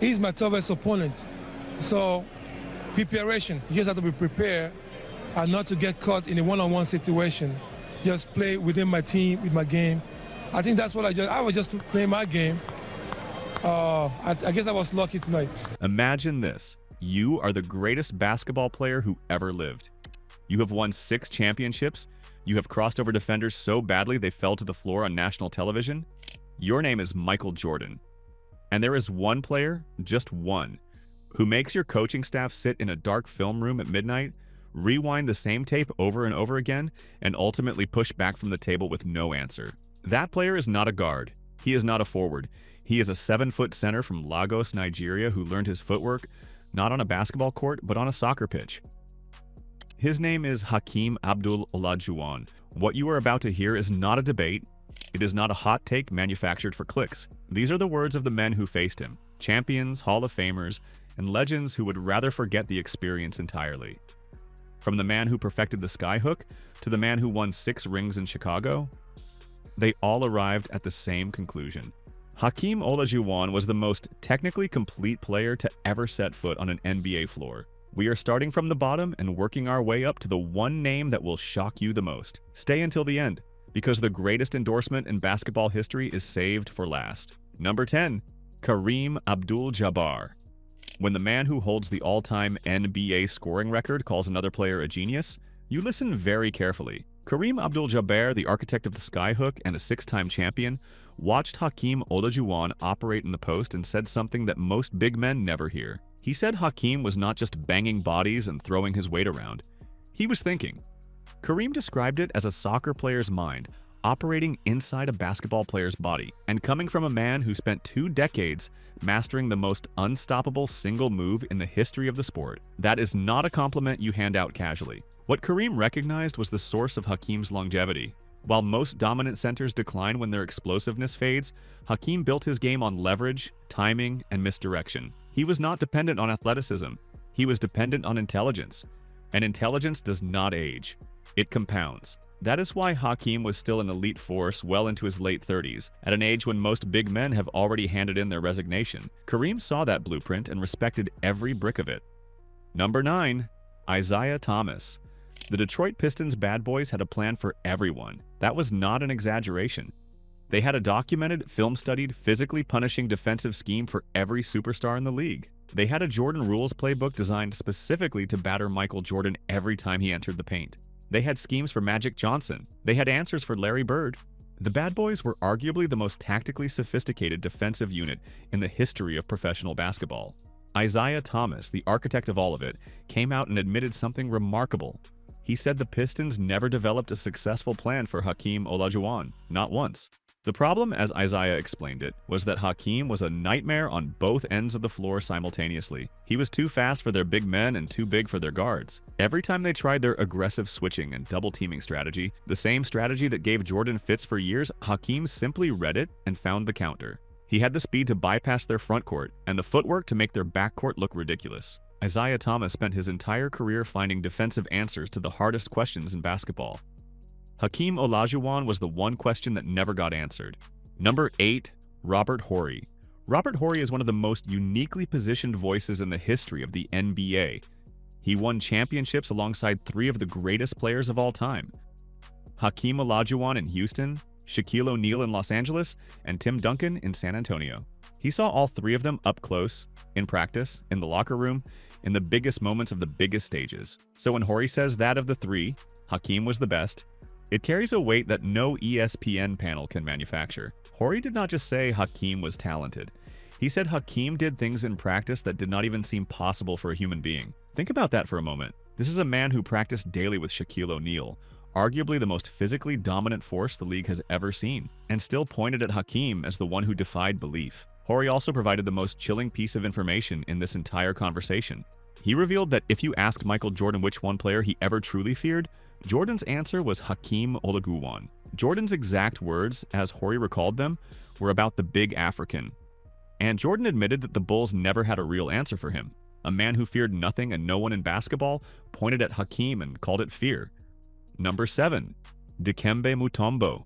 He's my toughest opponent. So preparation, you just have to be prepared and not to get caught in a one-on-one situation. Just play within my team, with my game. I think that's what I was just playing my game. I guess I was lucky tonight. Imagine this. You are the greatest basketball player who ever lived. You have won 6 championships. You have crossed over defenders so badly they fell to the floor on national television. Your name is Michael Jordan. And there is one player, just one, who makes your coaching staff sit in a dark film room at midnight, rewind the same tape over and over again, and ultimately push back from the table with no answer. That player is not a guard. He is not a forward. He is a 7-foot center from Lagos, Nigeria, who learned his footwork not on a basketball court, but on a soccer pitch. His name is HAKEEM Olajuwon. What you are about to hear is not a debate. It is not a hot take manufactured for clicks. These are the words of the men who faced him, champions, Hall of Famers, and legends who would rather forget the experience entirely. From the man who perfected the skyhook to the man who won 6 rings in Chicago, they all arrived at the same conclusion. HAKEEM Olajuwon was the most technically complete player to ever set foot on an NBA floor. We are starting from the bottom and working our way up to the one name that will shock you the most. Stay until the end, because the greatest endorsement in basketball history is saved for last. Number 10, Kareem Abdul-Jabbar. When the man who holds the all-time NBA scoring record calls another player a genius, you listen very carefully. Kareem Abdul-Jabbar, the architect of the skyhook and a 6-time champion, watched HAKEEM Olajuwon operate in the post and said something that most big men never hear. He said HAKEEM was not just banging bodies and throwing his weight around. He was thinking. Kareem described it as a soccer player's mind, operating inside a basketball player's body, and coming from a man who spent 2 decades mastering the most unstoppable single move in the history of the sport. That is not a compliment you hand out casually. What Kareem recognized was the source of HAKEEM's longevity. While most dominant centers decline when their explosiveness fades, HAKEEM built his game on leverage, timing, and misdirection. He was not dependent on athleticism. He was dependent on intelligence. And intelligence does not age. It compounds. That is why HAKEEM was still an elite force well into his late 30s, at an age when most big men have already handed in their resignation. Kareem saw that blueprint and respected every brick of it. Number 9, Isiah Thomas. The Detroit Pistons bad boys had a plan for everyone. That was not an exaggeration. They had a documented, film-studied, physically punishing defensive scheme for every superstar in the league. They had a Jordan Rules playbook designed specifically to batter Michael Jordan every time he entered the paint. They had schemes for Magic Johnson. They had answers for Larry Bird. The bad boys were arguably the most tactically sophisticated defensive unit in the history of professional basketball. Isiah Thomas, the architect of all of it, came out and admitted something remarkable. He said the Pistons never developed a successful plan for HAKEEM Olajuwon, not once. The problem, as Isiah explained it, was that HAKEEM was a nightmare on both ends of the floor simultaneously. He was too fast for their big men and too big for their guards. Every time they tried their aggressive switching and double-teaming strategy, the same strategy that gave Jordan fits for years, HAKEEM simply read it and found the counter. He had the speed to bypass their front court and the footwork to make their backcourt look ridiculous. Isiah Thomas spent his entire career finding defensive answers to the hardest questions in basketball. HAKEEM Olajuwon was the one question that never got answered. Number 8, Robert Horry. Robert Horry is one of the most uniquely positioned voices in the history of the NBA. He won championships alongside 3 of the greatest players of all time: HAKEEM Olajuwon in Houston, Shaquille O'Neal in Los Angeles, and Tim Duncan in San Antonio. He saw all 3 of them up close, in practice, in the locker room, in the biggest moments of the biggest stages. So when Horry says that of the 3, HAKEEM was the best, it carries a weight that no ESPN panel can manufacture. Horry did not just say HAKEEM was talented. He said HAKEEM did things in practice that did not even seem possible for a human being. Think about that for a moment. This is a man who practiced daily with Shaquille O'Neal, arguably the most physically dominant force the league has ever seen, and still pointed at HAKEEM as the one who defied belief. Horry also provided the most chilling piece of information in this entire conversation. He revealed that if you asked Michael Jordan which one player he ever truly feared, Jordan's answer was HAKEEM Olajuwon. Jordan's exact words, as Horry recalled them, were about the big African. And Jordan admitted that the Bulls never had a real answer for him. A man who feared nothing and no one in basketball pointed at HAKEEM and called it fear. Number 7, Dikembe Mutombo.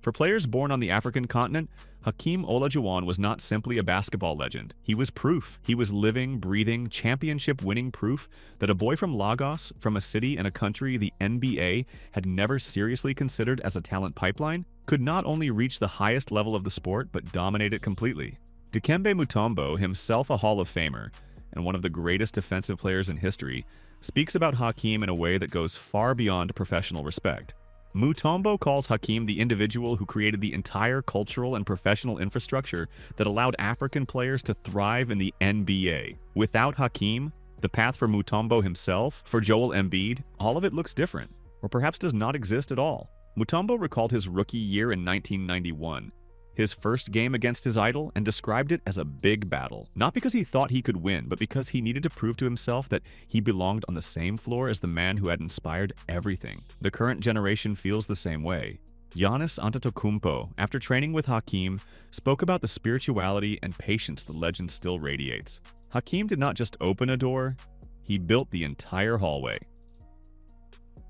For players born on the African continent, HAKEEM OLAJUWON was not simply a basketball legend. He was proof. He was living, breathing, championship-winning proof that a boy from Lagos, from a city and a country the NBA had never seriously considered as a talent pipeline, could not only reach the highest level of the sport but dominate it completely. Dikembe Mutombo, himself a Hall of Famer and one of the greatest defensive players in history, speaks about HAKEEM in a way that goes far beyond professional respect. Mutombo calls HAKEEM the individual who created the entire cultural and professional infrastructure that allowed African players to thrive in the NBA. Without HAKEEM, the path for Mutombo himself, for Joel Embiid, all of it looks different, or perhaps does not exist at all. Mutombo recalled his rookie year in 1991, his first game against his idol, and described it as a big battle. Not because he thought he could win, but because he needed to prove to himself that he belonged on the same floor as the man who had inspired everything. The current generation feels the same way. Giannis Antetokounmpo, after training with HAKEEM, spoke about the spirituality and patience the legend still radiates. HAKEEM did not just open a door, he built the entire hallway.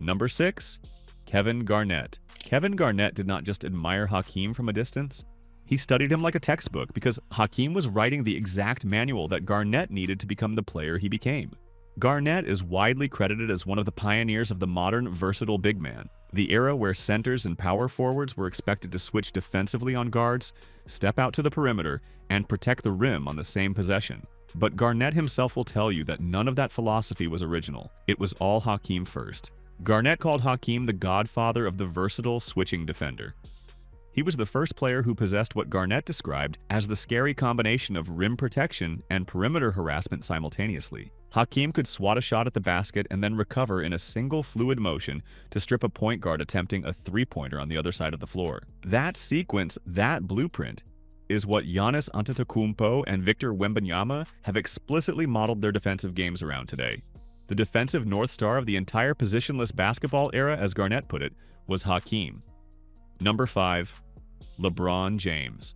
Number 6. Kevin Garnett. Kevin Garnett did not just admire HAKEEM from a distance. He studied him like a textbook because HAKEEM was writing the exact manual that Garnett needed to become the player he became. Garnett is widely credited as one of the pioneers of the modern versatile big man, the era where centers and power forwards were expected to switch defensively on guards, step out to the perimeter, and protect the rim on the same possession. But Garnett himself will tell you that none of that philosophy was original. It was all HAKEEM first. Garnett called HAKEEM the godfather of the versatile switching defender. He was the first player who possessed what Garnett described as the scary combination of rim protection and perimeter harassment simultaneously. HAKEEM could swat a shot at the basket and then recover in a single fluid motion to strip a point guard attempting a three-pointer on the other side of the floor. That sequence, that blueprint, is what Giannis Antetokounmpo and Victor Wembanyama have explicitly modeled their defensive games around today. The defensive North Star of the entire positionless basketball era, as Garnett put it, was HAKEEM. Number 5. LeBron James.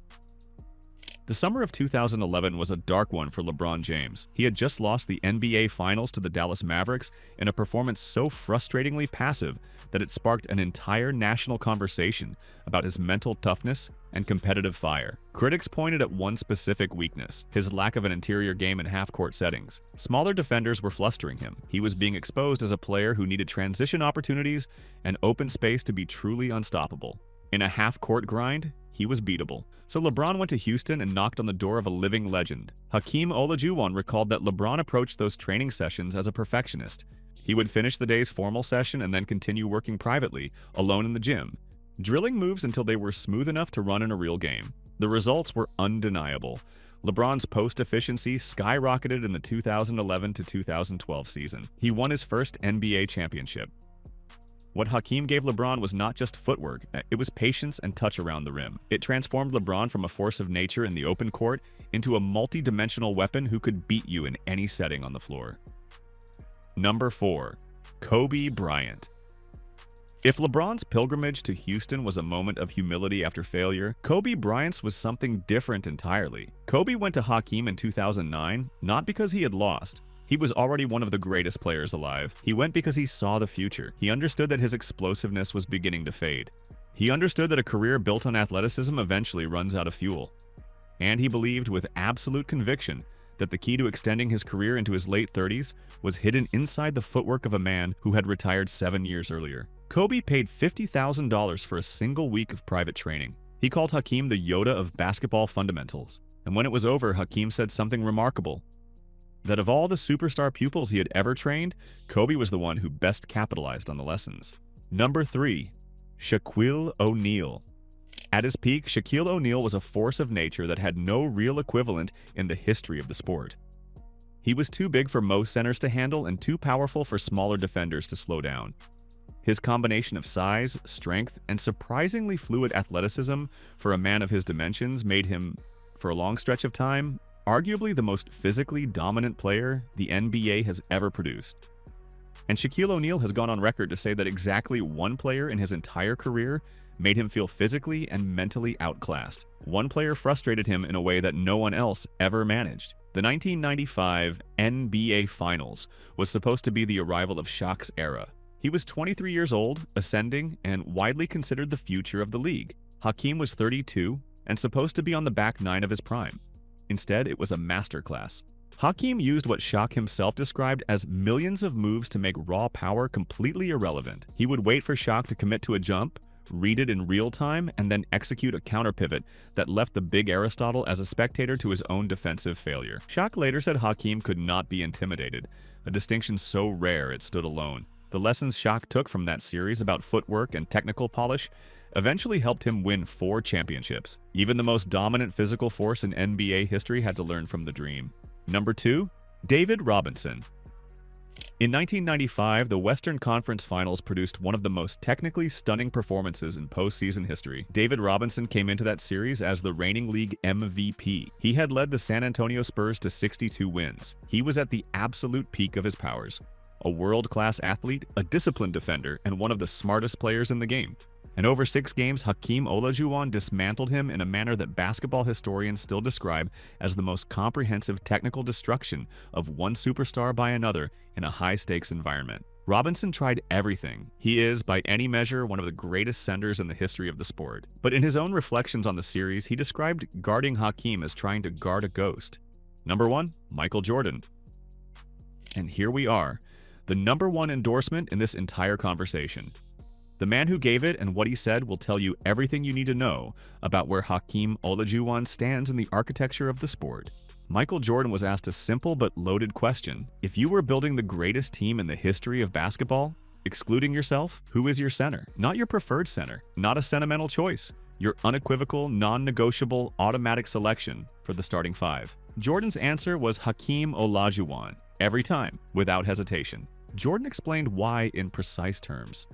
The summer of 2011 was a dark one for LeBron James. He had just lost the NBA Finals to the Dallas Mavericks in a performance so frustratingly passive that it sparked an entire national conversation about his mental toughness and competitive fire. Critics pointed at one specific weakness: his lack of an interior game in half-court settings. Smaller defenders were flustering him. He was being exposed as a player who needed transition opportunities and open space to be truly unstoppable. In a half-court grind, he was beatable. So LeBron went to Houston and knocked on the door of a living legend. HAKEEM OLAJUWON recalled that LeBron approached those training sessions as a perfectionist. He would finish the day's formal session and then continue working privately, alone in the gym, drilling moves until they were smooth enough to run in a real game. The results were undeniable. LeBron's post efficiency skyrocketed in the 2011 to 2012 season. He won his first NBA championship. What HAKEEM gave LeBron was not just footwork, it was patience and touch around the rim. It transformed LeBron from a force of nature in the open court into a multi-dimensional weapon who could beat you in any setting on the floor. Number 4. Kobe Bryant. If LeBron's pilgrimage to Houston was a moment of humility after failure, Kobe Bryant's was something different entirely. Kobe went to HAKEEM in 2009, not because he had lost. He was already one of the greatest players alive. He went because he saw the future. He understood that his explosiveness was beginning to fade. He understood that a career built on athleticism eventually runs out of fuel. And he believed with absolute conviction that the key to extending his career into his late 30s was hidden inside the footwork of a man who had retired 7 years earlier. Kobe paid $50,000 for a single week of private training. He called HAKEEM the Yoda of basketball fundamentals. And when it was over, HAKEEM said something remarkable: that of all the superstar pupils he had ever trained, Kobe was the one who best capitalized on the lessons. Number 3. Shaquille O'Neal. At his peak, Shaquille O'Neal was a force of nature that had no real equivalent in the history of the sport. He was too big for most centers to handle and too powerful for smaller defenders to slow down. His combination of size, strength, and surprisingly fluid athleticism for a man of his dimensions made him, for a long stretch of time, arguably the most physically dominant player the NBA has ever produced. And Shaquille O'Neal has gone on record to say that exactly one player in his entire career made him feel physically and mentally outclassed. One player frustrated him in a way that no one else ever managed. The 1995 NBA Finals was supposed to be the arrival of Shaq's era. He was 23 years old, ascending, and widely considered the future of the league. HAKEEM was 32, and supposed to be on the back nine of his prime. Instead, it was a masterclass. HAKEEM used what Shaq himself described as millions of moves to make raw power completely irrelevant. He would wait for Shaq to commit to a jump, read it in real time, and then execute a counter pivot that left the big Aristotle as a spectator to his own defensive failure. Shaq later said HAKEEM could not be intimidated, a distinction so rare it stood alone. The lessons Shaq took from that series about footwork and technical polish eventually helped him win 4 championships. Even the most dominant physical force in NBA history had to learn from the dream. Number 2, David Robinson. In 1995, the Western Conference Finals produced one of the most technically stunning performances in postseason history. David Robinson came into that series as the reigning league MVP. He had led the San Antonio Spurs to 62 wins. He was at the absolute peak of his powers. A world-class athlete, a disciplined defender, and one of the smartest players in the game. And over 6 games, HAKEEM Olajuwon dismantled him in a manner that basketball historians still describe as the most comprehensive technical destruction of one superstar by another in a high-stakes environment. Robinson tried everything. He is, by any measure, one of the greatest centers in the history of the sport. But in his own reflections on the series, he described guarding HAKEEM as trying to guard a ghost. Number 1, Michael Jordan. And here we are, the number 1 endorsement in this entire conversation. The man who gave it and what he said will tell you everything you need to know about where HAKEEM Olajuwon stands in the architecture of the sport. Michael Jordan was asked a simple but loaded question. If you were building the greatest team in the history of basketball, excluding yourself, who is your center? Not your preferred center, not a sentimental choice, your unequivocal, non-negotiable, automatic selection for the starting 5. Jordan's answer was HAKEEM Olajuwon, every time, without hesitation. Jordan explained why in precise terms.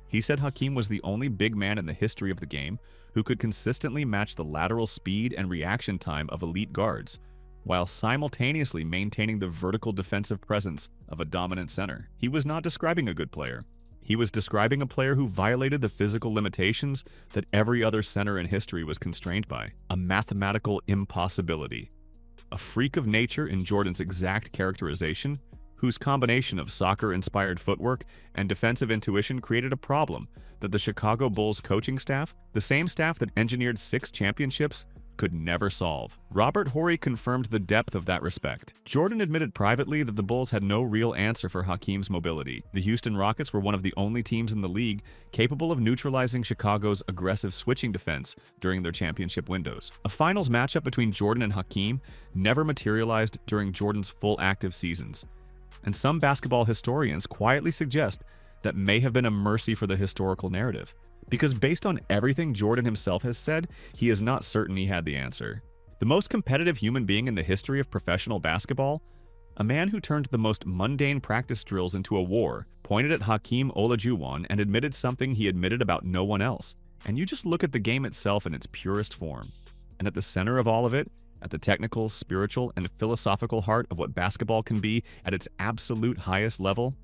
He said HAKEEM was the only big man in the history of the game who could consistently match the lateral speed and reaction time of elite guards, while simultaneously maintaining the vertical defensive presence of a dominant center. He was not describing a good player. He was describing a player who violated the physical limitations that every other center in history was constrained by. A mathematical impossibility. A freak of nature in Jordan's exact characterization, whose combination of soccer-inspired footwork and defensive intuition created a problem that the Chicago Bulls coaching staff, the same staff that engineered 6 championships, could never solve. Robert Horry confirmed the depth of that respect. Jordan admitted privately that the Bulls had no real answer for HAKEEM's mobility. The Houston Rockets were one of the only teams in the league capable of neutralizing Chicago's aggressive switching defense during their championship windows. A finals matchup between Jordan and HAKEEM never materialized during Jordan's full active seasons, and some basketball historians quietly suggest that may have been a mercy for the historical narrative, because based on everything Jordan himself has said, he is not certain he had the answer. The most competitive human being in the history of professional basketball, a man who turned the most mundane practice drills into a war, pointed at HAKEEM Olajuwon and admitted something he admitted about no one else. And you just look at the game itself in its purest form, and at the center of all of it, at the technical, spiritual, and philosophical heart of what basketball can be at its absolute highest level,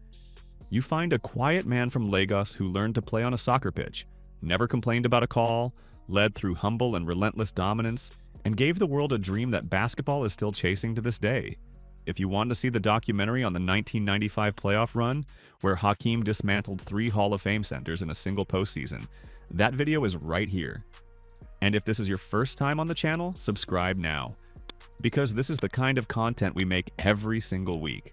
you find a quiet man from Lagos who learned to play on a soccer pitch, never complained about a call, led through humble and relentless dominance, and gave the world a dream that basketball is still chasing to this day. If you want to see the documentary on the 1995 playoff run, where HAKEEM dismantled 3 Hall of Fame centers in a single postseason, that video is right here. And if this is your first time on the channel, subscribe now, because this is the kind of content we make every single week.